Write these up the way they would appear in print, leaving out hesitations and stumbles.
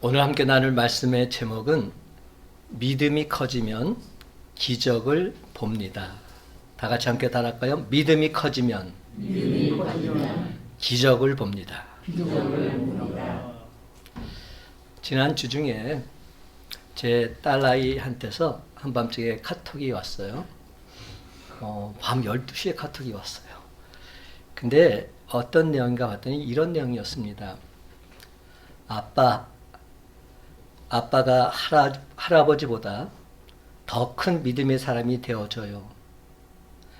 오늘 함께 나눌 말씀의 제목은 믿음이 커지면 기적을 봅니다. 다 같이 함께 따라할까요? 믿음이 커지면 기적을 봅니다. 지난 주 중에 제 딸아이한테서 한밤중에 카톡이 왔어요. 밤 12시에 카톡이 왔어요. 근데 어떤 내용인가 봤더니 이런 내용이었습니다. 아빠가 할아버지보다 더 큰 믿음의 사람이 되어줘요.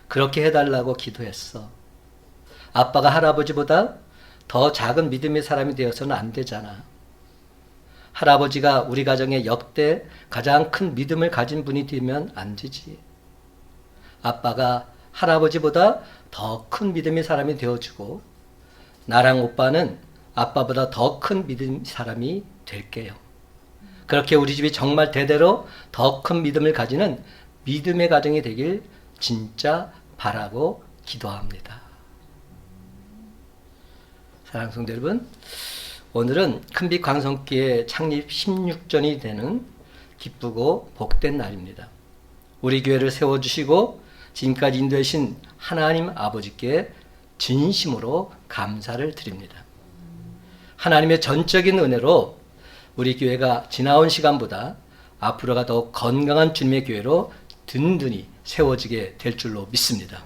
그렇게 해달라고 기도했어. 아빠가 할아버지보다 더 작은 믿음의 사람이 되어서는 안 되잖아. 할아버지가 우리 가정의 역대 가장 큰 믿음을 가진 분이 되면 안 되지. 아빠가 할아버지보다 더 큰 믿음의 사람이 되어주고 나랑 오빠는 아빠보다 더 큰 믿음의 사람이 될게요. 그렇게 우리 집이 정말 대대로 더 큰 믿음을 가지는 믿음의 가정이 되길 진짜 바라고 기도합니다. 사랑하는 성도 여러분, 오늘은 큰빛 광성교회 창립 16전이 되는 기쁘고 복된 날입니다. 우리 교회를 세워주시고 지금까지 인도해 주신 하나님 아버지께 진심으로 감사를 드립니다. 하나님의 전적인 은혜로 우리 교회가 지나온 시간보다 앞으로가 더 건강한 주님의 교회로 든든히 세워지게 될 줄로 믿습니다.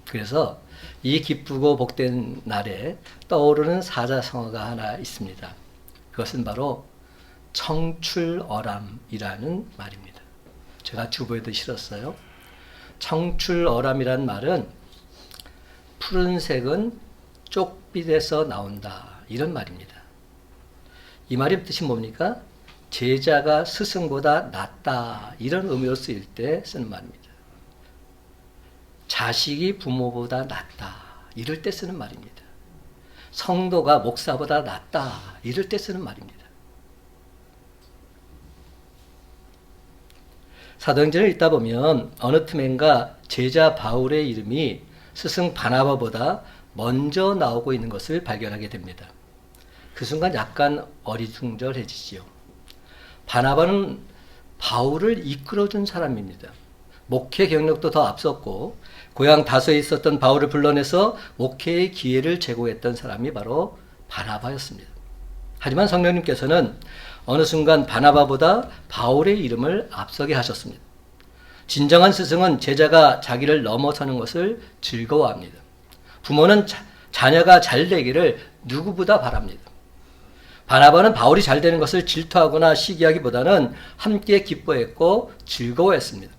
그래서 이 기쁘고 복된 날에 떠오르는 사자성어가 하나 있습니다. 그것은 바로 청출어람이라는 말입니다. 제가 주보에도 실었어요. 청출어람이란 말은 푸른색은 쪽빛에서 나온다, 이런 말입니다. 이 말의 뜻이 뭡니까? 제자가 스승보다 낫다, 이런 의미로 쓰일 때 쓰는 말입니다. 자식이 부모보다 낫다, 이럴 때 쓰는 말입니다. 성도가 목사보다 낫다, 이럴 때 쓰는 말입니다. 사도행전을 읽다 보면 어느 틈엔가 제자 바울의 이름이 스승 바나바보다 먼저 나오고 있는 것을 발견하게 됩니다. 그 순간 약간 어리둥절해지지요. 바나바는 바울을 이끌어준 사람입니다. 목회 경력도 더 앞섰고 고향 다소에 있었던 바울을 불러내서 목회의 기회를 제공했던 사람이 바로 바나바였습니다. 하지만 성령님께서는 어느 순간 바나바보다 바울의 이름을 앞서게 하셨습니다. 진정한 스승은 제자가 자기를 넘어서는 것을 즐거워합니다. 부모는 자녀가 잘 되기를 누구보다 바랍니다. 바나바는 바울이 잘 되는 것을 질투하거나 시기하기보다는 함께 기뻐했고 즐거워했습니다.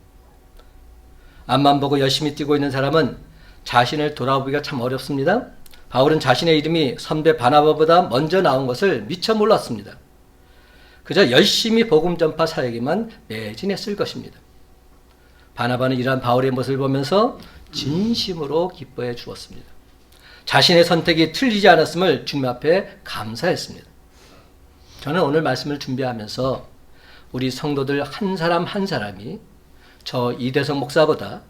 앞만 보고 열심히 뛰고 있는 사람은 자신을 돌아보기가 참 어렵습니다. 바울은 자신의 이름이 선배 바나바보다 먼저 나온 것을 미처 몰랐습니다. 그저 열심히 복음 전파 사역에만 매진했을 것입니다. 바나바는 이러한 바울의 모습을 보면서 진심으로 기뻐해 주었습니다. 자신의 선택이 틀리지 않았음을 주님 앞에 감사했습니다. 저는 오늘 말씀을 준비하면서 우리 성도들 한 사람 한 사람이 저 이대성 목사보다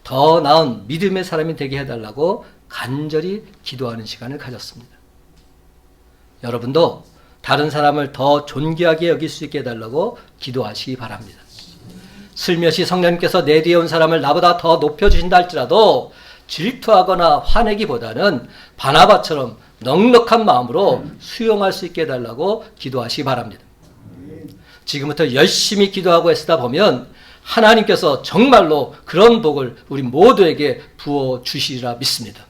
더 나은 믿음의 사람이 되게 해달라고 간절히 기도하는 시간을 가졌습니다. 여러분도 다른 사람을 더 존귀하게 여길 수 있게 해달라고 기도하시기 바랍니다. 슬며시 성령님께서 내 뒤에 온 사람을 나보다 더 높여주신다 할지라도 질투하거나 화내기보다는 바나바처럼 넉넉한 마음으로 수용할 수 있게 해달라고 기도하시기 바랍니다. 지금부터 열심히 기도하고 애쓰다 보면 하나님께서 정말로 그런 복을 우리 모두에게 부어주시리라 믿습니다.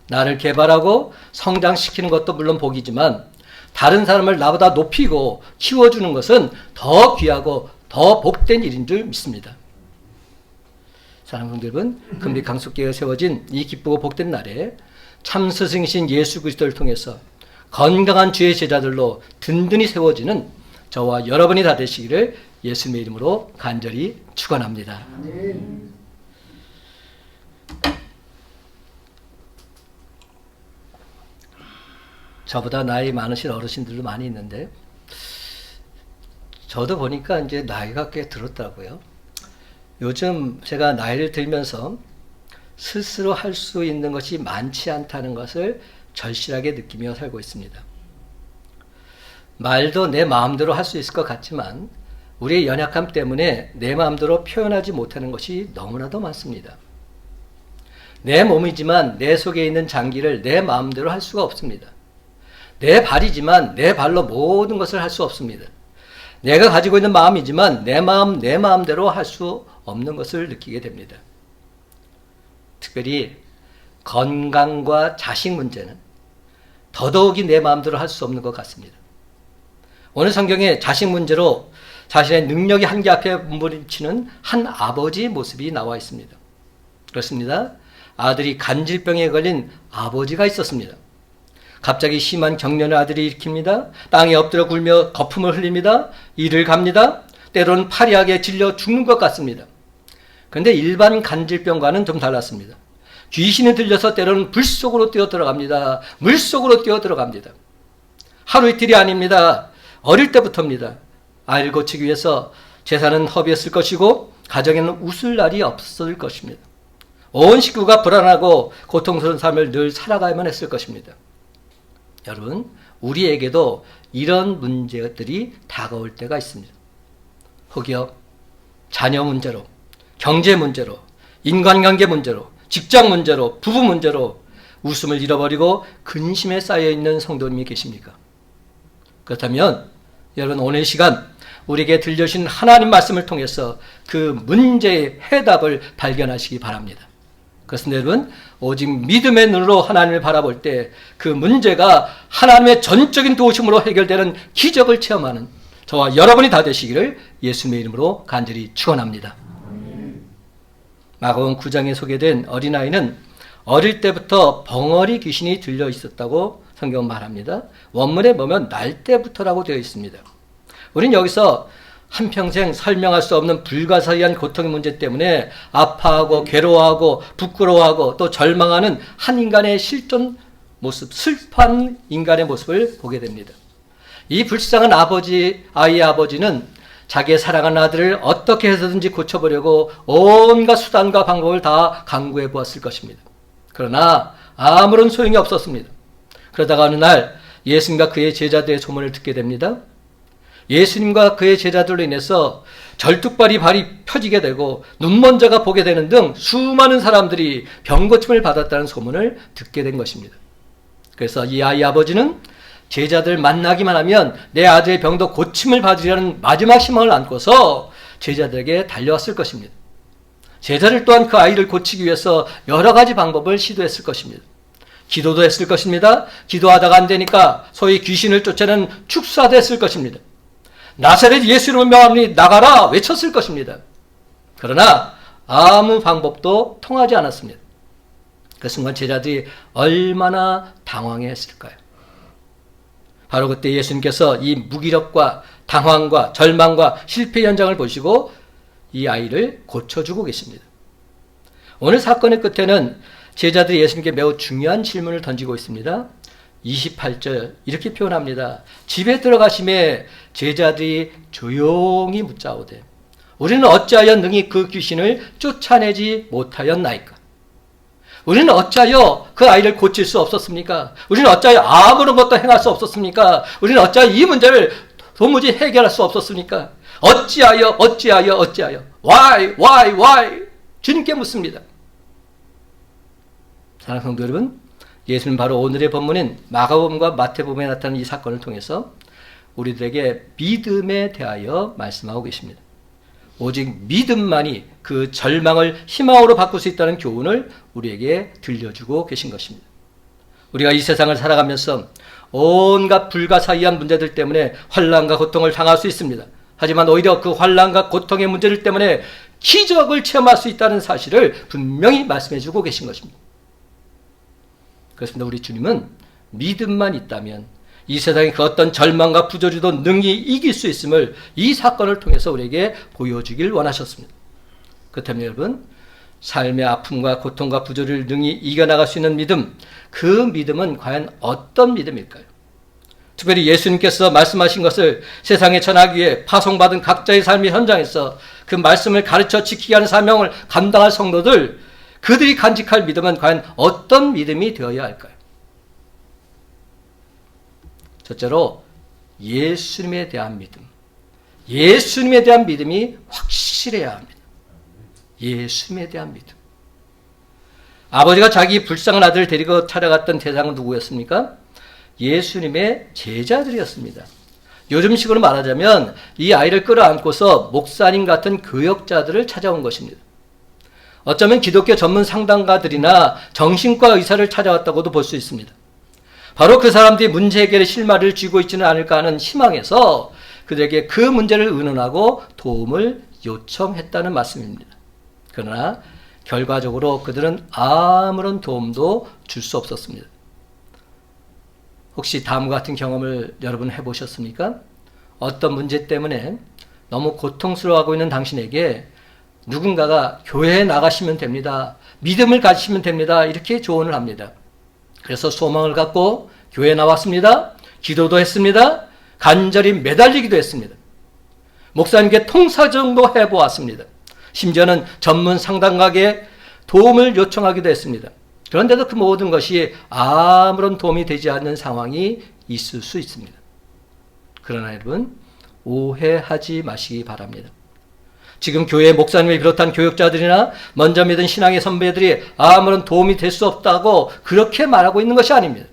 나를 개발하고 성장시키는 것도 물론 복이지만 다른 사람을 나보다 높이고 키워주는 것은 더 귀하고 더 복된 일인 줄 믿습니다. 사랑하는 성도 여러분, 금빛 강속교회가 세워진 이 기쁘고 복된 날에 참 스승이신 예수 그리스도를 통해서 건강한 주의 제자들로 든든히 세워지는 저와 여러분이 다 되시기를 예수님의 이름으로 간절히 축원합니다. 저보다 나이 많으신 어르신들도 많이 있는데 저도 보니까 이제 나이가 꽤 들었더라고요. 요즘 제가 나이를 들면서 스스로 할 수 있는 것이 많지 않다는 것을 절실하게 느끼며 살고 있습니다. 말도 내 마음대로 할 수 있을 것 같지만 우리의 연약함 때문에 내 마음대로 표현하지 못하는 것이 너무나도 많습니다. 내 몸이지만 내 속에 있는 장기를 내 마음대로 할 수가 없습니다. 내 발이지만 내 발로 모든 것을 할 수 없습니다. 내가 가지고 있는 마음이지만 내 마음대로 할 수 없는 것을 느끼게 됩니다. 특별히 건강과 자식 문제는 더더욱이 내 마음대로 할 수 없는 것 같습니다. 오늘 성경에 자식 문제로 자신의 능력이 한계 앞에 몸부림치는 한 아버지의 모습이 나와 있습니다. 그렇습니다. 아들이 간질병에 걸린 아버지가 있었습니다. 갑자기 심한 경련을 아들이 일으킵니다. 땅에 엎드려 굴며 거품을 흘립니다. 이를 갑니다. 때로는 파리하게 질려 죽는 것 같습니다. 그런데 일반 간질병과는 좀 달랐습니다. 귀신이 들려서 때로는 불 속으로 뛰어 들어갑니다. 물 속으로 뛰어 들어갑니다. 하루 이틀이 아닙니다. 어릴 때부터입니다. 아이를 고치기 위해서 재산은 허비했을 것이고 가정에는 웃을 날이 없을 것입니다. 온 식구가 불안하고 고통스러운 삶을 늘 살아가야만 했을 것입니다. 여러분, 우리에게도 이런 문제들이 다가올 때가 있습니다. 혹여 자녀 문제로, 경제 문제로, 인간관계 문제로, 직장 문제로, 부부 문제로 웃음을 잃어버리고 근심에 쌓여있는 성도님이 계십니까? 그렇다면 여러분, 오늘 시간 우리에게 들려주신 하나님 말씀을 통해서 그 문제의 해답을 발견하시기 바랍니다. 그렇습니다. 여러분, 오직 믿음의 눈으로 하나님을 바라볼 때 그 문제가 하나님의 전적인 도우심으로 해결되는 기적을 체험하는 저와 여러분이 다 되시기를 예수님의 이름으로 간절히 축원합니다. 마가복음 9장에 소개된 어린아이는 어릴 때부터 벙어리 귀신이 들려 있었다고 성경은 말합니다. 원문에 보면 날 때부터라고 되어 있습니다. 우린 여기서 한평생 설명할 수 없는 불가사의한 고통의 문제 때문에 아파하고 괴로워하고 부끄러워하고 또 절망하는 한 인간의 실존 모습, 슬픈 인간의 모습을 보게 됩니다. 이 불쌍한 아이의 아버지는 자기의 사랑하는 아들을 어떻게 해서든지 고쳐보려고 온갖 수단과 방법을 다 강구해 보았을 것입니다. 그러나 아무런 소용이 없었습니다. 그러다가 어느 날 예수님과 그의 제자들의 소문을 듣게 됩니다. 예수님과 그의 제자들로 인해서 절뚝발이 발이 펴지게 되고 눈먼자가 보게 되는 등 수많은 사람들이 병고침을 받았다는 소문을 듣게 된 것입니다. 그래서 이 아이 아버지는 제자들 만나기만 하면 내 아들의 병도 고침을 받으려는 마지막 희망을 안고서 제자들에게 달려왔을 것입니다. 제자들 또한 그 아이를 고치기 위해서 여러 가지 방법을 시도했을 것입니다. 기도도 했을 것입니다. 기도하다가 안 되니까 소위 귀신을 쫓아내는 축사도 했을 것입니다. 나사렛 예수 이름을 명하노니 나가라 외쳤을 것입니다. 그러나 아무 방법도 통하지 않았습니다. 그 순간 제자들이 얼마나 당황했을까요? 바로 그때 예수님께서 이 무기력과 당황과 절망과 실패 현장을 보시고 이 아이를 고쳐주고 계십니다. 오늘 사건의 끝에는 제자들이 예수님께 매우 중요한 질문을 던지고 있습니다. 28절 이렇게 표현합니다. 집에 들어가심에 제자들이 조용히 묻자오되 우리는 어찌하여 능히 그 귀신을 쫓아내지 못하였나이까? 우리는 어찌하여 그 아이를 고칠 수 없었습니까? 우리는 어찌하여 아무런 것도 행할 수 없었습니까? 우리는 어찌하여 이 문제를 도무지 해결할 수 없었습니까? 어찌하여 why 주님께 묻습니다. 사랑하는 성도 여러분, 예수님 바로 오늘의 본문인 마가복음과 마태복음에 나타난 이 사건을 통해서 우리들에게 믿음에 대하여 말씀하고 계십니다. 오직 믿음만이 그 절망을 희망으로 바꿀 수 있다는 교훈을 우리에게 들려주고 계신 것입니다. 우리가 이 세상을 살아가면서 온갖 불가사의한 문제들 때문에 환난과 고통을 당할 수 있습니다. 하지만 오히려 그 환난과 고통의 문제들 때문에 기적을 체험할 수 있다는 사실을 분명히 말씀해주고 계신 것입니다. 그렇습니다. 우리 주님은 믿음만 있다면 이 세상의 그 어떤 절망과 부조리도 능히 이길 수 있음을 이 사건을 통해서 우리에게 보여주길 원하셨습니다. 그렇다면 여러분, 삶의 아픔과 고통과 부조리를 능히 이겨나갈 수 있는 믿음, 그 믿음은 과연 어떤 믿음일까요? 특별히 예수님께서 말씀하신 것을 세상에 전하기 위해 파송받은 각자의 삶의 현장에서 그 말씀을 가르쳐 지키게 하는 사명을 감당할 성도들, 그들이 간직할 믿음은 과연 어떤 믿음이 되어야 할까요? 첫째로 예수님에 대한 믿음, 예수님에 대한 믿음이 확실해야 합니다. 예수님에 대한 믿음. 아버지가 자기 불쌍한 아들을 데리고 찾아갔던 대상은 누구였습니까? 예수님의 제자들이었습니다. 요즘식으로 말하자면 이 아이를 끌어안고서 목사님 같은 교역자들을 찾아온 것입니다. 어쩌면 기독교 전문 상담가들이나 정신과 의사를 찾아왔다고도 볼 수 있습니다. 바로 그 사람들이 문제 해결의 실마리를 쥐고 있지는 않을까 하는 희망에서 그들에게 그 문제를 의논하고 도움을 요청했다는 말씀입니다. 그러나 결과적으로 그들은 아무런 도움도 줄 수 없었습니다. 혹시 다음과 같은 경험을 여러분 해보셨습니까? 어떤 문제 때문에 너무 고통스러워하고 있는 당신에게 누군가가 교회에 나가시면 됩니다. 믿음을 가지시면 됩니다. 이렇게 조언을 합니다. 그래서 소망을 갖고 교회에 나왔습니다. 기도도 했습니다. 간절히 매달리기도 했습니다. 목사님께 통사정도 해보았습니다. 심지어는 전문 상담가에게 도움을 요청하기도 했습니다. 그런데도 그 모든 것이 아무런 도움이 되지 않는 상황이 있을 수 있습니다. 그러나 여러분, 오해하지 마시기 바랍니다. 지금 교회 목사님을 비롯한 교역자들이나 먼저 믿은 신앙의 선배들이 아무런 도움이 될 수 없다고 그렇게 말하고 있는 것이 아닙니다.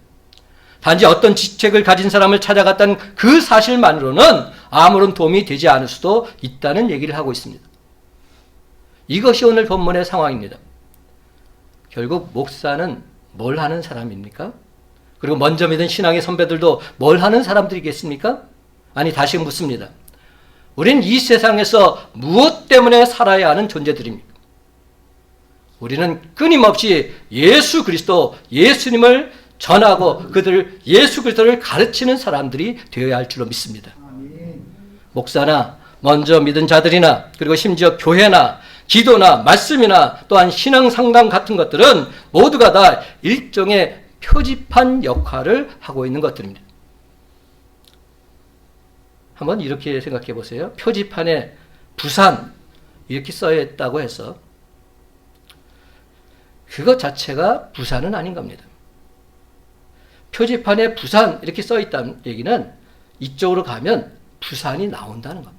단지 어떤 지책을 가진 사람을 찾아갔다는 그 사실만으로는 아무런 도움이 되지 않을 수도 있다는 얘기를 하고 있습니다. 이것이 오늘 본문의 상황입니다. 결국 목사는 뭘 하는 사람입니까? 그리고 먼저 믿은 신앙의 선배들도 뭘 하는 사람들이겠습니까? 아니, 다시 묻습니다. 우리는 이 세상에서 무엇 때문에 살아야 하는 존재들입니까? 우리는 끊임없이 예수 그리스도, 예수님을 전하고 그들을 예수 그리스도를 가르치는 사람들이 되어야 할 줄로 믿습니다. 목사나 먼저 믿은 자들이나 그리고 심지어 교회나 기도나 말씀이나 또한 신앙 상담 같은 것들은 모두가 다 일종의 표지판 역할을 하고 있는 것들입니다. 한번 이렇게 생각해 보세요. 표지판에 부산 이렇게 써 있다고 해서 그것 자체가 부산은 아닌 겁니다. 표지판에 부산 이렇게 써 있다는 얘기는 이쪽으로 가면 부산이 나온다는 겁니다.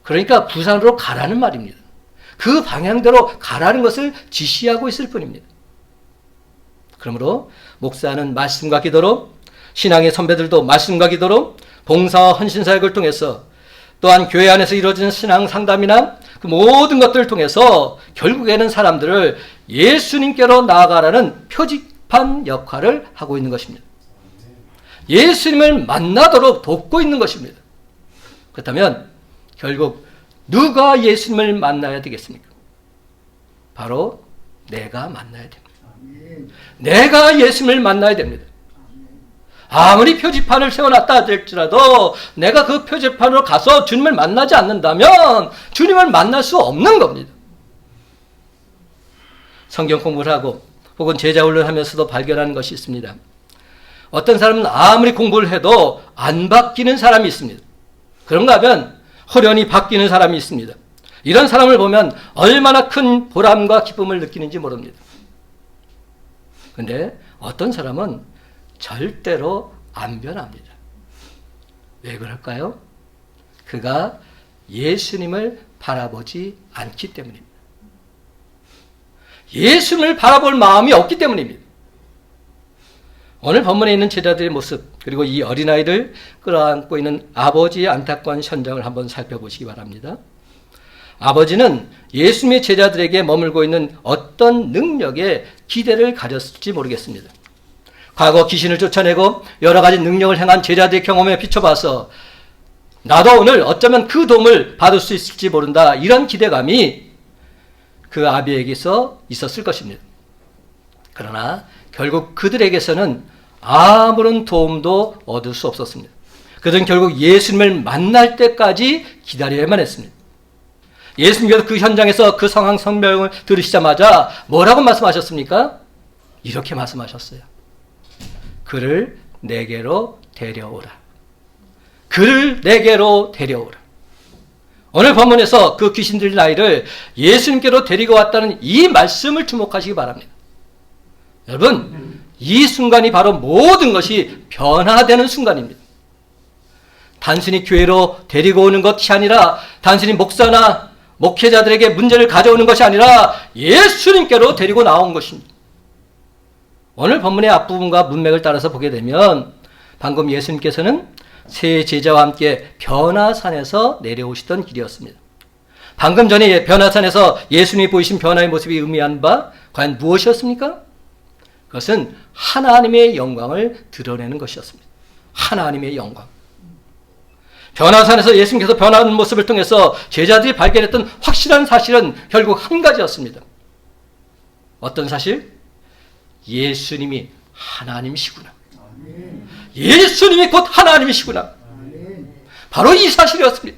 그러니까 부산으로 가라는 말입니다. 그 방향대로 가라는 것을 지시하고 있을 뿐입니다. 그러므로 목사는 말씀과 기도로, 신앙의 선배들도 말씀과 기도로, 봉사와 헌신사역을 통해서, 또한 교회 안에서 이루어지는 신앙 상담이나 그 모든 것들을 통해서 결국에는 사람들을 예수님께로 나아가라는 표지판 역할을 하고 있는 것입니다. 예수님을 만나도록 돕고 있는 것입니다. 그렇다면 결국 누가 예수님을 만나야 되겠습니까? 바로 내가 만나야 됩니다. 내가 예수님을 만나야 됩니다. 아무리 표지판을 세워놨다 할지라도 내가 그 표지판으로 가서 주님을 만나지 않는다면 주님을 만날 수 없는 겁니다. 성경 공부를 하고 혹은 제자 훈련하면서도 발견하는 것이 있습니다. 어떤 사람은 아무리 공부를 해도 안 바뀌는 사람이 있습니다. 그런가 하면 호련히 바뀌는 사람이 있습니다. 이런 사람을 보면 얼마나 큰 보람과 기쁨을 느끼는지 모릅니다. 그런데 어떤 사람은 절대로 안 변합니다. 왜 그럴까요? 그가 예수님을 바라보지 않기 때문입니다. 예수님을 바라볼 마음이 없기 때문입니다. 오늘 본문에 있는 제자들의 모습, 그리고 이 어린아이를 끌어안고 있는 아버지의 안타까운 현장을 한번 살펴보시기 바랍니다. 아버지는 예수님의 제자들에게 머물고 있는 어떤 능력에 기대를 가졌을지 모르겠습니다. 과거 귀신을 쫓아내고 여러 가지 능력을 행한 제자들의 경험에 비춰봐서 나도 오늘 어쩌면 그 도움을 받을 수 있을지 모른다, 이런 기대감이 그 아비에게서 있었을 것입니다. 그러나 결국 그들에게서는 아무런 도움도 얻을 수 없었습니다. 그들은 결국 예수님을 만날 때까지 기다려야만 했습니다. 예수님께서 그 현장에서 그 상황 설명을 들으시자마자 뭐라고 말씀하셨습니까? 이렇게 말씀하셨어요. 그를 내게로 데려오라. 그를 내게로 데려오라. 오늘 본문에서 그 귀신 들린 아이를 예수님께로 데리고 왔다는 이 말씀을 주목하시기 바랍니다. 여러분, 이 순간이 바로 모든 것이 변화되는 순간입니다. 단순히 교회로 데리고 오는 것이 아니라, 단순히 목사나 목회자들에게 문제를 가져오는 것이 아니라 예수님께로 데리고 나온 것입니다. 오늘 본문의 앞부분과 문맥을 따라서 보게 되면 방금 예수님께서는 세 제자와 함께 변화산에서 내려오시던 길이었습니다. 방금 전에 변화산에서 예수님이 보이신 변화의 모습이 의미한 바 과연 무엇이었습니까? 그것은 하나님의 영광을 드러내는 것이었습니다. 하나님의 영광. 변화산에서 예수님께서 변화하는 모습을 통해서 제자들이 발견했던 확실한 사실은 결국 한 가지였습니다. 어떤 사실? 예수님이 하나님이시구나. 예수님이 곧 하나님이시구나. 바로 이 사실이었습니다.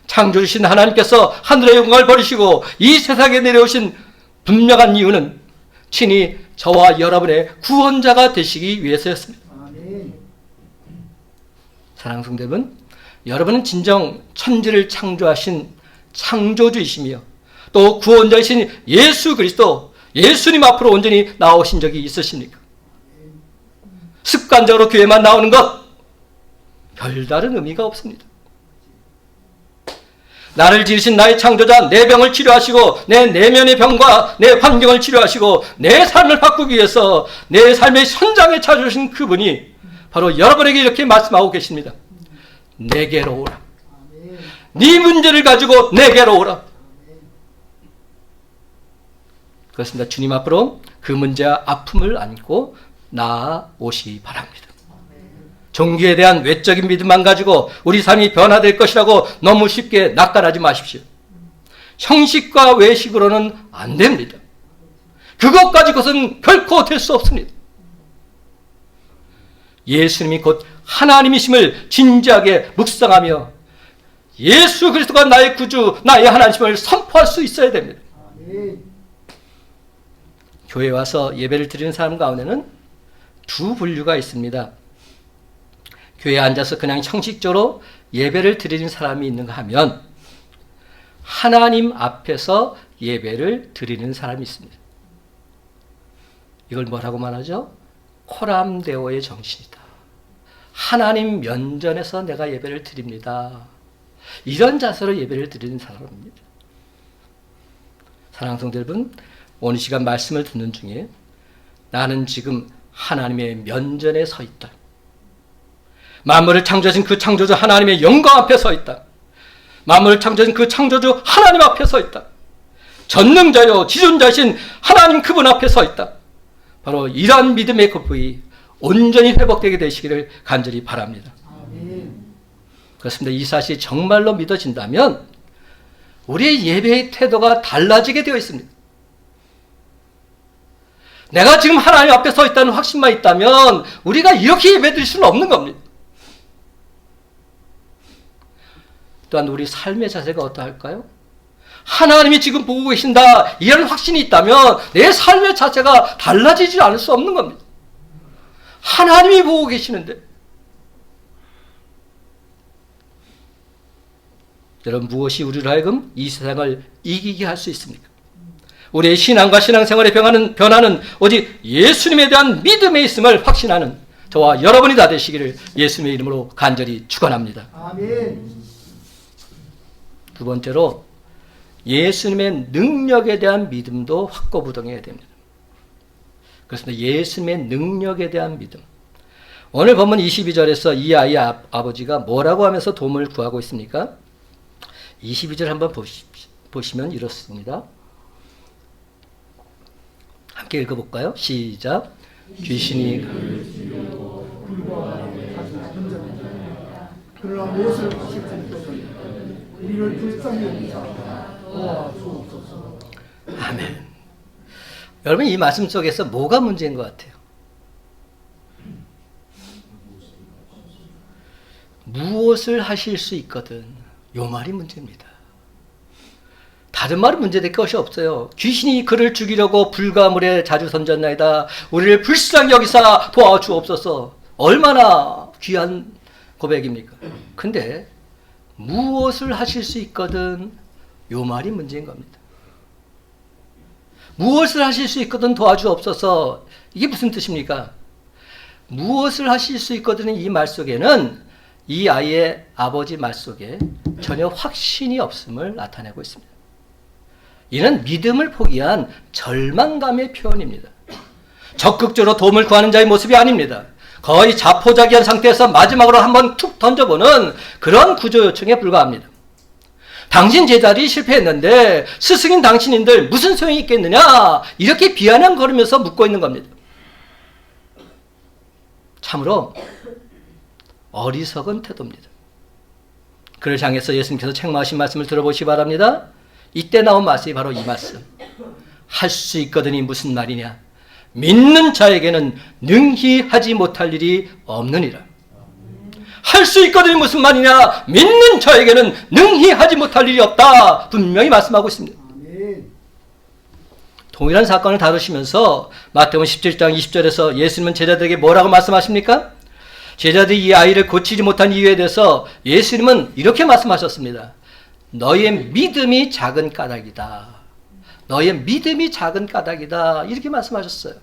창조주신 하나님께서 하늘의 영광을 버리시고 이 세상에 내려오신 분명한 이유는 친히 저와 여러분의 구원자가 되시기 위해서였습니다. 사랑하는 성도 여러분, 여러분은 진정 천지를 창조하신 창조주이시며 또 구원자이신 예수 그리스도, 예수님 앞으로 온전히 나오신 적이 있으십니까? 습관적으로 교회만 나오는 것, 별다른 의미가 없습니다. 나를 지으신 나의 창조자, 내 병을 치료하시고 내 내면의 병과 내 환경을 치료하시고 내 삶을 바꾸기 위해서 내 삶의 현장에 찾아주신 그분이 바로 여러분에게 이렇게 말씀하고 계십니다. 내게로 오라. 네 문제를 가지고 내게로 오라. 그렇습니다. 주님 앞으로 그 문제와 아픔을 안고 나아오시기 바랍니다. 종교에 대한 외적인 믿음만 가지고 우리 삶이 변화될 것이라고 너무 쉽게 낙관하지 마십시오. 형식과 외식으로는 안 됩니다. 그것 가지고서는 결코 될 수 없습니다. 예수님이 곧 하나님이심을 진지하게 묵상하며 예수 그리스도가 나의 구주, 나의 하나님이심을 선포할 수 있어야 됩니다. 교회에 와서 예배를 드리는 사람 가운데는 두 분류가 있습니다. 교회에 앉아서 그냥 형식적으로 예배를 드리는 사람이 있는가 하면 하나님 앞에서 예배를 드리는 사람이 있습니다. 이걸 뭐라고 말하죠? 코람데오의 정신이다. 하나님 면전에서 내가 예배를 드립니다. 이런 자세로 예배를 드리는 사람입니다. 사랑하는 성도 여러분, 오늘 시간 말씀을 듣는 중에 나는 지금 하나님의 면전에 서 있다. 만물을 창조하신 그 창조주 하나님의 영광 앞에 서 있다. 만물을 창조하신 그 창조주 하나님 앞에 서 있다. 전능자요 지존자이신 하나님 그분 앞에 서 있다. 바로 이러한 믿음의 고백이 온전히 회복되게 되시기를 간절히 바랍니다. 그렇습니다. 이 사실이 정말로 믿어진다면 우리의 예배의 태도가 달라지게 되어 있습니다. 내가 지금 하나님 앞에 서 있다는 확신만 있다면 우리가 이렇게 예배드릴 수는 없는 겁니다. 또한 우리 삶의 자세가 어떠할까요? 하나님이 지금 보고 계신다 이런 확신이 있다면 내 삶의 자세가 달라지지 않을 수 없는 겁니다. 하나님이 보고 계시는데 여러분, 무엇이 우리를 하여금 이 세상을 이기게 할 수 있습니까? 우리의 신앙과 신앙생활의 변화는 오직 예수님에 대한 믿음에 있음을 확신하는 저와 여러분이 다 되시기를 예수님의 이름으로 간절히 축원합니다. 아멘. 두 번째로 예수님의 능력에 대한 믿음도 확고부동해야 됩니다. 그렇습니다. 예수님의 능력에 대한 믿음. 오늘 본문 22절에서 이 아이의 아버지가 뭐라고 하면서 도움을 구하고 있습니까? 22절 한번 보시면 이렇습니다. 함께 읽어볼까요? 시작. 귀신이 그러나 무엇을 하실지 우리를 불쌍히 여기사 도와주옵소서. 아멘. 여러분, 이 말씀 속에서 뭐가 문제인 것 같아요? 무엇을 하실 수 있거든. 요 말이 문제입니다. 다른 말은 문제될 것이 없어요. 귀신이 그를 죽이려고 불가물에 자주 던졌나이다. 우리를 불쌍히 여기사 도와주옵소서. 얼마나 귀한 고백입니까? 근데 무엇을 하실 수 있거든. 요 말이 문제인 겁니다. 무엇을 하실 수 있거든 도와주옵소서. 이게 무슨 뜻입니까? 무엇을 하실 수 있거든 이 말 속에는 이 아이의 아버지 말 속에 전혀 확신이 없음을 나타내고 있습니다. 이는 믿음을 포기한 절망감의 표현입니다. 적극적으로 도움을 구하는 자의 모습이 아닙니다. 거의 자포자기한 상태에서 마지막으로 한번 툭 던져보는 그런 구조 요청에 불과합니다. 당신 제자들이 실패했는데 스승인 당신인들 무슨 소용이 있겠느냐, 이렇게 비아냥거리면서 묻고 있는 겁니다. 참으로 어리석은 태도입니다. 그를 향해서 예수님께서 책망하신 말씀을 들어보시기 바랍니다. 이때 나온 말씀이 바로 이 말씀. 할 수 있거든이 무슨 말이냐. 믿는 자에게는 능히 하지 못할 일이 없느니라. 할 수 있거든이 무슨 말이냐. 믿는 자에게는 능히 하지 못할 일이 없다. 분명히 말씀하고 있습니다. 동일한 사건을 다루시면서 마태복음 17장 20절에서 예수님은 제자들에게 뭐라고 말씀하십니까? 제자들이 이 아이를 고치지 못한 이유에 대해서 예수님은 이렇게 말씀하셨습니다. 너의 믿음이 작은 까닭이다. 너의 믿음이 작은 까닭이다. 이렇게 말씀하셨어요.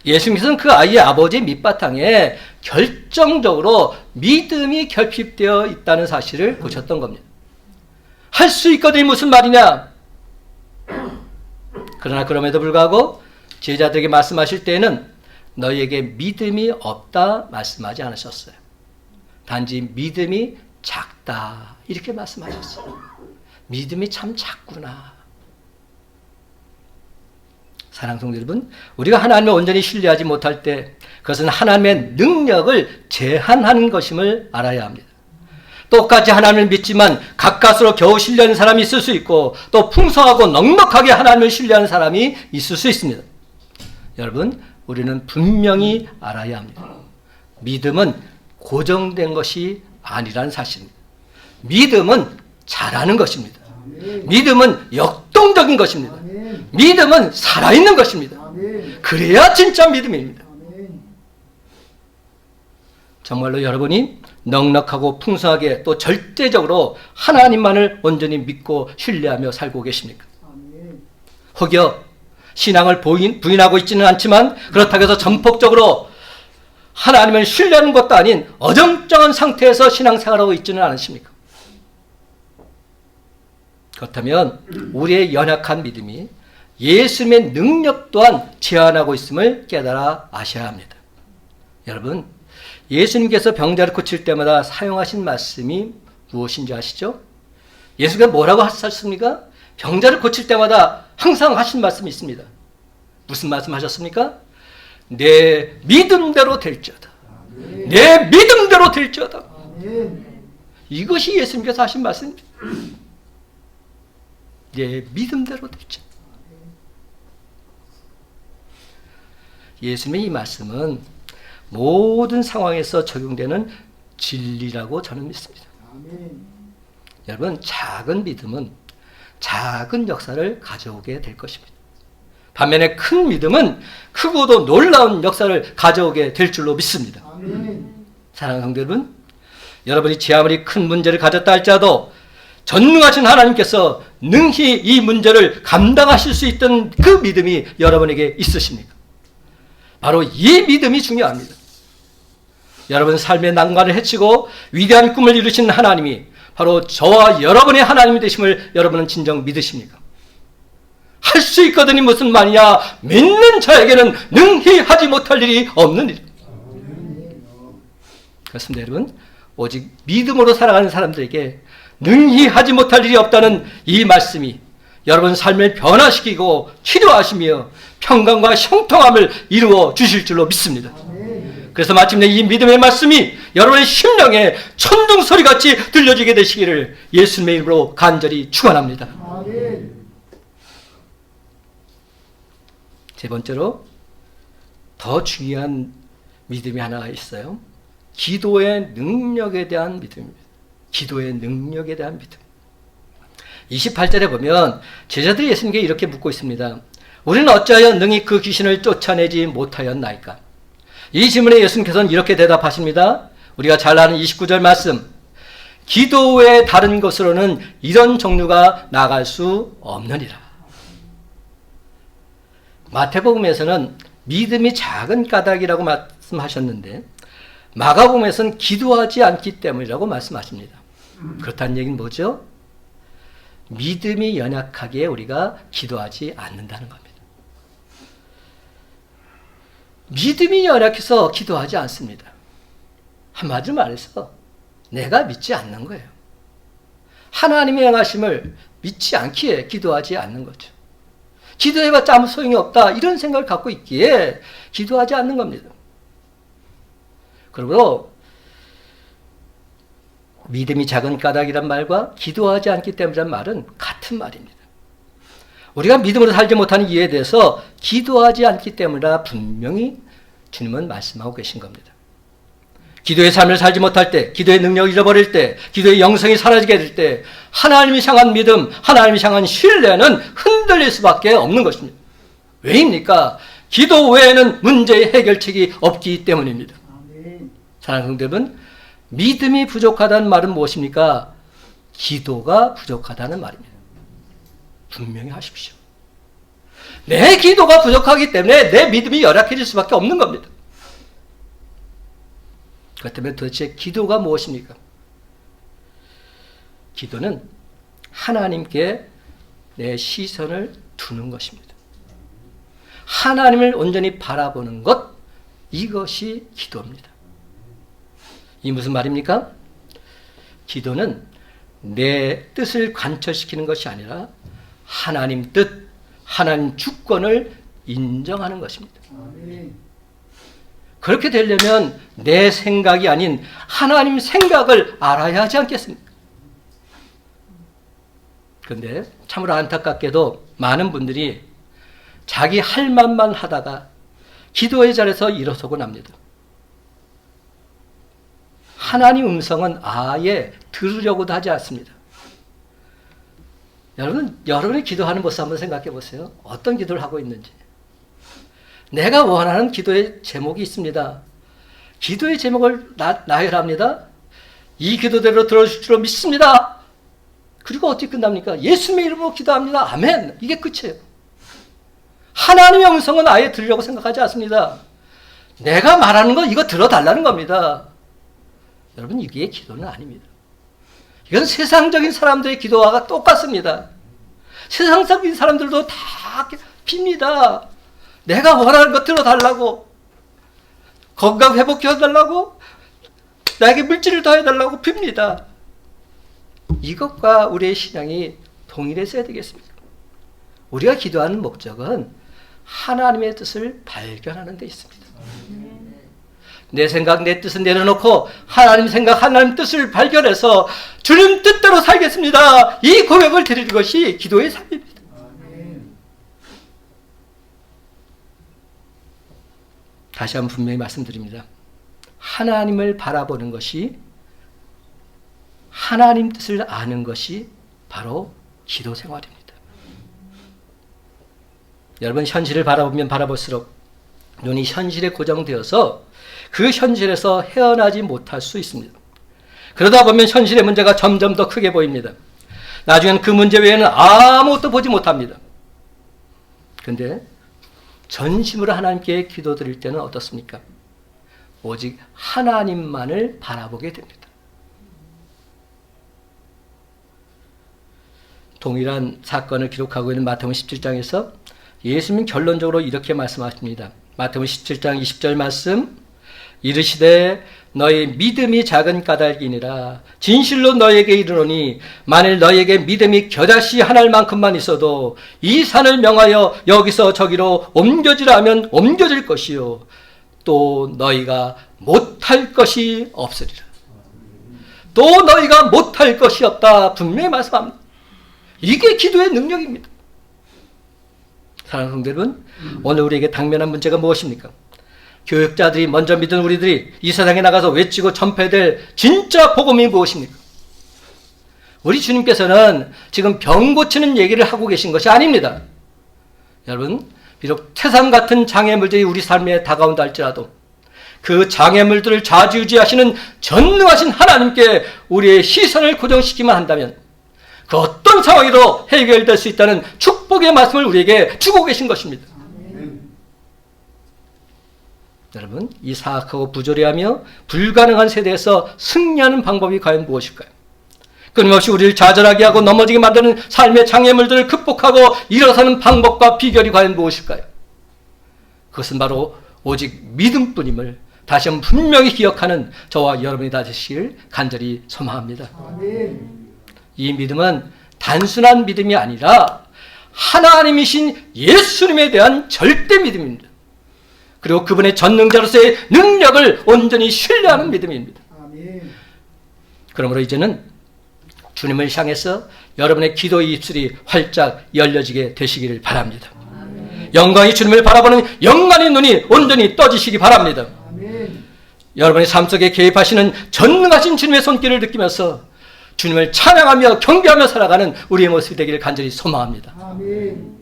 예수님께서는 그 아이의 아버지의 밑바탕에 결정적으로 믿음이 결핍되어 있다는 사실을 보셨던 겁니다. 할 수 있거든이 무슨 말이냐? 그러나 그럼에도 불구하고 제자들에게 말씀하실 때에는 너희에게 믿음이 없다 말씀하지 않으셨어요. 단지 믿음이 작다 이렇게 말씀하셨어요. 믿음이 참 작구나. 사랑하는 성도 여러분, 우리가 하나님을 온전히 신뢰하지 못할 때 그것은 하나님의 능력을 제한하는 것임을 알아야 합니다. 똑같이 하나님을 믿지만 가까스로 겨우 신뢰하는 사람이 있을 수 있고 또 풍성하고 넉넉하게 하나님을 신뢰하는 사람이 있을 수 있습니다. 여러분, 우리는 분명히 알아야 합니다. 믿음은 고정된 것이 아니라는 사실입니다. 믿음은 잘하는 것입니다. 믿음은 역동적인 것입니다. 믿음은 살아있는 것입니다. 그래야 진짜 믿음입니다. 정말로 여러분이 넉넉하고 풍성하게 또 절대적으로 하나님만을 온전히 믿고 신뢰하며 살고 계십니까? 혹여 신앙을 부인하고 있지는 않지만 그렇다고 해서 전폭적으로 하나님을 신뢰하는 것도 아닌 어정쩡한 상태에서 신앙생활하고 있지는 않으십니까? 그렇다면 우리의 연약한 믿음이 예수님의 능력 또한 제한하고 있음을 깨달아 아셔야 합니다. 여러분, 예수님께서 병자를 고칠 때마다 사용하신 말씀이 무엇인지 아시죠? 예수님께서 뭐라고 하셨습니까? 병자를 고칠 때마다 항상 하신 말씀이 있습니다. 무슨 말씀 하셨습니까? 내 믿음대로 될지어다. 내 믿음대로 될지어다. 이것이 예수님께서 하신 말씀입니다. 내 믿음대로 될지어다. 예수님의 이 말씀은 모든 상황에서 적용되는 진리라고 저는 믿습니다. 여러분, 작은 믿음은 작은 역사를 가져오게 될 것입니다. 반면에 큰 믿음은 크고도 놀라운 역사를 가져오게 될 줄로 믿습니다. 사랑하는 성도 여러분, 여러분이 제 아무리 큰 문제를 가졌다 할지라도 전능하신 하나님께서 능히 이 문제를 감당하실 수 있던 그 믿음이 여러분에게 있으십니까? 바로 이 믿음이 중요합니다. 여러분 삶의 난관을 헤치고 위대한 꿈을 이루신 하나님이 바로 저와 여러분의 하나님이 되심을 여러분은 진정 믿으십니까? 할 수 있거든이 무슨 말이냐? 믿는 자에게는 능히 하지 못할 일이 없는 일. 그렇습니다, 여러분. 오직 믿음으로 살아가는 사람들에게 능히 하지 못할 일이 없다는 이 말씀이 여러분 삶을 변화시키고 치료하시며 평강과 형통함을 이루어 주실 줄로 믿습니다. 그래서 마침내 이 믿음의 말씀이 여러분의 심령에 천둥소리같이 들려지게 되시기를 예수님의 이름으로 간절히 축원합니다. 세 번째로 더 중요한 믿음이 하나 있어요. 기도의 능력에 대한 믿음입니다. 기도의 능력에 대한 믿음. 28절에 보면 제자들이 예수님께 이렇게 묻고 있습니다. 우리는 어찌하여 능히 그 귀신을 쫓아내지 못하였나이까? 이 질문에 예수님께서는 이렇게 대답하십니다. 우리가 잘 아는 29절 말씀. 기도 외에 다른 것으로는 이런 종류가 나갈 수 없느니라. 마태복음에서는 믿음이 작은 까닭이라고 말씀하셨는데 마가복음에서는 기도하지 않기 때문이라고 말씀하십니다. 그렇다는 얘기는 뭐죠? 믿음이 연약하기에 우리가 기도하지 않는다는 겁니다. 믿음이 연약해서 기도하지 않습니다. 한마디로 말해서 내가 믿지 않는 거예요. 하나님의 행하심을 믿지 않기에 기도하지 않는 거죠. 기도해봤자 아무 소용이 없다 이런 생각을 갖고 있기에 기도하지 않는 겁니다. 그리고 믿음이 작은 까닭이란 말과 기도하지 않기 때문이란 말은 같은 말입니다. 우리가 믿음으로 살지 못하는 이유에 대해서 기도하지 않기 때문이라 분명히 주님은 말씀하고 계신 겁니다. 기도의 삶을 살지 못할 때, 기도의 능력을 잃어버릴 때, 기도의 영성이 사라지게 될 때 하나님이 향한 믿음, 하나님이 향한 신뢰는 흔들릴 수밖에 없는 것입니다. 왜입니까? 기도 외에는 문제의 해결책이 없기 때문입니다. 사랑하는 성도 여러분, 믿음이 부족하다는 말은 무엇입니까? 기도가 부족하다는 말입니다. 분명히 하십시오. 내 기도가 부족하기 때문에 내 믿음이 열악해질 수밖에 없는 겁니다. 그렇다면 도대체 기도가 무엇입니까? 기도는 하나님께 내 시선을 두는 것입니다. 하나님을 온전히 바라보는 것, 이것이 기도입니다. 이 무슨 말입니까? 기도는 내 뜻을 관철시키는 것이 아니라 하나님 뜻, 하나님 주권을 인정하는 것입니다. 그렇게 되려면 내 생각이 아닌 하나님 생각을 알아야 하지 않겠습니까? 그런데 참으로 안타깝게도 많은 분들이 자기 할 말만 하다가 기도의 자리에서 일어서고 납니다. 하나님 음성은 아예 들으려고도 하지 않습니다. 여러분이 기도하는 모습 한번 생각해 보세요. 어떤 기도를 하고 있는지. 내가 원하는 기도의 제목이 있습니다. 기도의 제목을 나열합니다. 이 기도대로 들어줄 줄 믿습니다. 그리고 어떻게 끝납니까? 예수님의 이름으로 기도합니다. 아멘. 이게 끝이에요. 하나님의 음성은 아예 들으려고 생각하지 않습니다. 내가 말하는 거 이거 들어달라는 겁니다. 여러분, 이게 기도는 아닙니다. 이건 세상적인 사람들의 기도와 똑같습니다. 세상적인 사람들도 다 빕니다. 내가 원하는 것 들어달라고, 건강 회복해달라고, 나에게 물질을 더해달라고 빕니다. 이것과 우리의 신앙이 동일했어야 되겠습니다. 우리가 기도하는 목적은 하나님의 뜻을 발견하는 데 있습니다. 내 생각, 내 뜻은 내려놓고 하나님 생각, 하나님 뜻을 발견해서 주님 뜻대로 살겠습니다. 이 고백을 드리는 것이 기도의 삶입니다. 다시 한번 분명히 말씀드립니다. 하나님을 바라보는 것이, 하나님 뜻을 아는 것이 바로 기도 생활입니다. 여러분, 현실을 바라보면 바라볼수록 눈이 현실에 고정되어서 그 현실에서 헤어나지 못할 수 있습니다. 그러다 보면 현실의 문제가 점점 더 크게 보입니다. 나중엔 그 문제 외에는 아무것도 보지 못합니다. 그런데 전심으로 하나님께 기도드릴 때는 어떻습니까? 오직 하나님만을 바라보게 됩니다. 동일한 사건을 기록하고 있는 마태복음 17장에서 예수님은 결론적으로 이렇게 말씀하십니다. 마태복음 17장 20절 말씀, 이르시되 너희 믿음이 작은 까닭이니라. 진실로 너희에게 이르노니 만일 너희에게 믿음이 겨자씨 한 알만큼만 있어도 이 산을 명하여 여기서 저기로 옮겨지라 하면 옮겨질 것이요 또 너희가 못할 것이 없으리라. 또 너희가 못할 것이 없다 분명히 말씀합니다. 이게 기도의 능력입니다. 사랑하는 성도 여러분, 오늘 우리에게 당면한 문제가 무엇입니까? 교육자들이 먼저 믿은 우리들이 이 세상에 나가서 외치고 전파될 진짜 복음이 무엇입니까? 우리 주님께서는 지금 병 고치는 얘기를 하고 계신 것이 아닙니다. 여러분, 비록 태산 같은 장애물들이 우리 삶에 다가온다 할지라도 그 장애물들을 좌지우지하시는 전능하신 하나님께 우리의 시선을 고정시키만 한다면 그 어떤 상황에도 해결될 수 있다는 축복의 말씀을 우리에게 주고 계신 것입니다. 여러분, 이 사악하고 부조리하며 불가능한 세대에서 승리하는 방법이 과연 무엇일까요? 끊임없이 우리를 좌절하게 하고 넘어지게 만드는 삶의 장애물들을 극복하고 일어서는 방법과 비결이 과연 무엇일까요? 그것은 바로 오직 믿음뿐임을 다시 한번 분명히 기억하는 저와 여러분이 다 되시길 간절히 소망합니다. 아멘. 이 믿음은 단순한 믿음이 아니라 하나님이신 예수님에 대한 절대 믿음입니다. 그리고 그분의 전능자로서의 능력을 온전히 신뢰하는 믿음입니다. 아멘. 그러므로 이제는 주님을 향해서 여러분의 기도의 입술이 활짝 열려지게 되시기를 바랍니다. 영광이 주님을 바라보는 영광의 눈이 온전히 떠지시기 바랍니다. 아멘. 여러분의 삶 속에 개입하시는 전능하신 주님의 손길을 느끼면서 주님을 찬양하며 경배하며 살아가는 우리의 모습이 되기를 간절히 소망합니다. 아멘.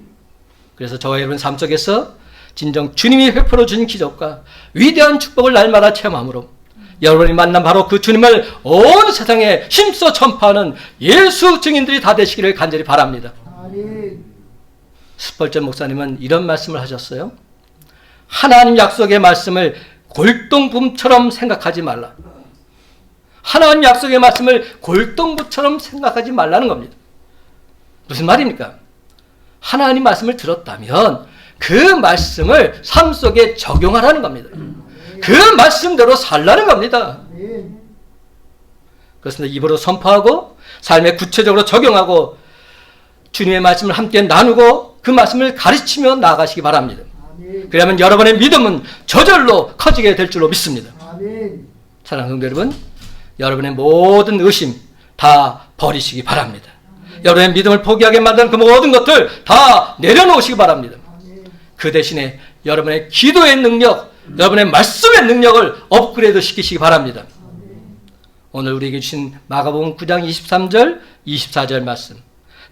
그래서 저와 여러분 삶 속에서 진정 주님이 베풀어 주신 기적과 위대한 축복을 날마다 체험함으로 여러분이 만난 바로 그 주님을 온 세상에 힘써 전파하는 예수 증인들이 다 되시기를 간절히 바랍니다. 아멘. 스펄전 목사님은 이런 말씀을 하셨어요. 하나님 약속의 말씀을 골동품처럼 생각하지 말라. 하나님 약속의 말씀을 골동품처럼 생각하지 말라는 겁니다. 무슨 말입니까? 하나님 말씀을 들었다면 그 말씀을 삶 속에 적용하라는 겁니다. 그 말씀대로 살라는 겁니다. 아멘. 그렇습니다. 입으로 선포하고 삶에 구체적으로 적용하고 주님의 말씀을 함께 나누고 그 말씀을 가르치며 나아가시기 바랍니다. 아멘. 그러면 여러분의 믿음은 저절로 커지게 될 줄로 믿습니다. 아멘. 사랑하는 성도 여러분, 여러분의 모든 의심 다 버리시기 바랍니다. 여러분의 믿음을 포기하게 만드는 그 모든 것들 다 내려놓으시기 바랍니다. 그 대신에 여러분의 기도의 능력, 여러분의 말씀의 능력을 업그레이드 시키시기 바랍니다. 오늘 우리에게 주신 마가복음 9장 23절, 24절 말씀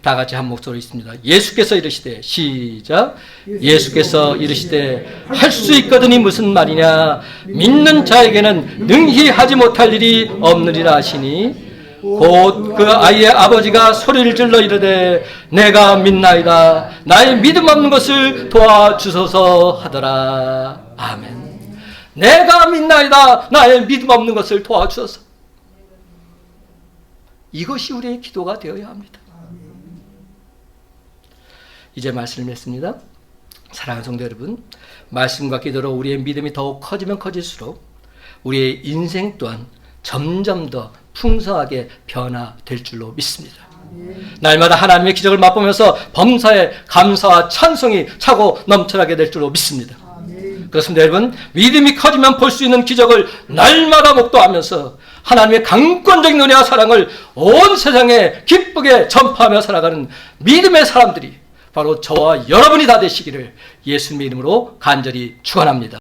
다 같이 한 목소리로 있습니다. 예수께서 이르시되, 시작. 예수께서 이르시되 할 수 있거든이 무슨 말이냐. 믿는 자에게는 능히 하지 못할 일이 없느니라 하시니 곧 그 아이의 아버지가 소리를 질러 이르되 내가 믿나이다. 나의 믿음 없는 것을 도와주소서 하더라. 아멘. 내가 믿나이다. 나의 믿음 없는 것을 도와주소서. 이것이 우리의 기도가 되어야 합니다. 이제 말씀을 맺습니다. 사랑하는 성도 여러분, 말씀과 기도로 우리의 믿음이 더욱 커지면 커질수록 우리의 인생 또한 점점 더 풍성하게 변화될 줄로 믿습니다. 날마다 하나님의 기적을 맛보면서 범사에 감사와 찬송이 차고 넘쳐나게 될 줄로 믿습니다. 그렇습니다. 여러분, 믿음이 커지면 볼 수 있는 기적을 날마다 목도하면서 하나님의 강권적인 은혜와 사랑을 온 세상에 기쁘게 전파하며 살아가는 믿음의 사람들이 바로 저와 여러분이 다 되시기를 예수님의 이름으로 간절히 축원합니다.